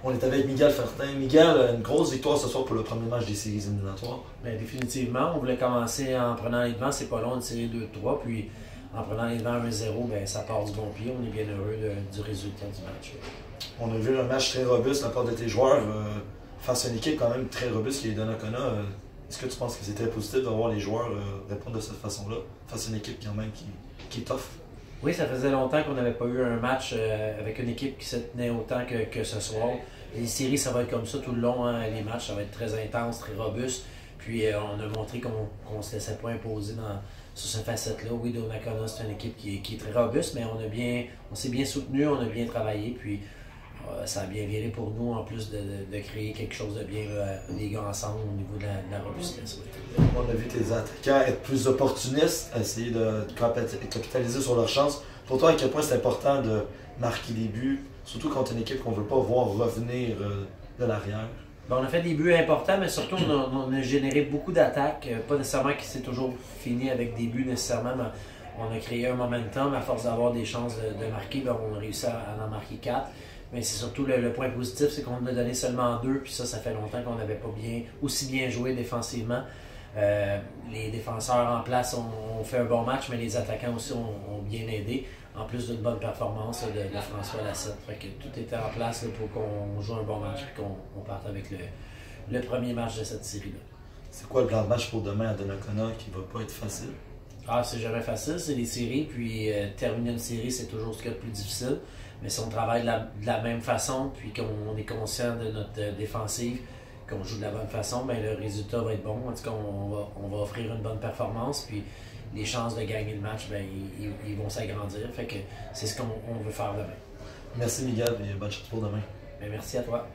On est avec Miguel Fortin. Miguel, une grosse victoire ce soir pour le premier match des séries éliminatoires. Bien, définitivement, on voulait commencer en prenant les devants, c'est pas long, une série 2-3, puis en prenant les devants 1-0, ben, ça part du bon pied. On est bien heureux du résultat du match. On a vu un match très robuste de la part de tes joueurs face à une équipe quand même très robuste qui est Donnacona. Est-ce que tu penses que c'est très positif de voir les joueurs répondre de cette façon-là face à une équipe quand même qui est tough? Oui, ça faisait longtemps qu'on n'avait pas eu un match avec une équipe qui se tenait autant que ce soir. Les séries, ça va être comme ça tout le long. Hein. Les matchs, ça va être très intense, très robuste. Puis on a montré qu'on ne se laissait pas imposer sur cette facette-là. Oui, Donnacona, c'est une équipe qui est très robuste, mais on s'est bien soutenu, on a bien travaillé. Puis ça a bien viré pour nous, en plus de créer quelque chose de bien, là, les gars ensemble au niveau de la robustesse. On a vu tes attaquants être plus opportunistes, essayer de capitaliser sur leur chance. Pour toi, à quel point c'est important de marquer des buts, surtout contre une équipe qu'on ne veut pas voir revenir de l'arrière? Ben, on a fait des buts importants, mais surtout on a généré beaucoup d'attaques. Pas nécessairement que c'est toujours fini avec des buts nécessairement, mais on a créé un momentum. À force d'avoir des chances de marquer, ben, on a réussi à en marquer 4. Mais c'est surtout le point positif, c'est qu'on en a donné seulement 2, puis ça fait longtemps qu'on n'avait pas aussi bien joué défensivement. Les défenseurs en place ont fait un bon match, mais les attaquants aussi ont bien aidé, en plus d'une bonne performance de François Lassette. Fait que tout était en place là, pour qu'on joue un bon match et qu'on parte avec le premier match de cette série-là. C'est quoi le plan de match pour demain à Donnacona qui va pas être facile? Ah, c'est jamais facile, c'est des séries, puis terminer une série, c'est toujours ce qu'il y a de plus difficile. Mais si on travaille de la même façon, puis qu'on est conscient de notre défensive, qu'on joue de la bonne façon, bien, le résultat va être bon. En tout cas, on va offrir une bonne performance, puis les chances de gagner le match, bien, ils vont s'agrandir. Fait que c'est ce qu'on veut faire demain. Merci Miguel et bonne chance pour demain. Bien, merci à toi.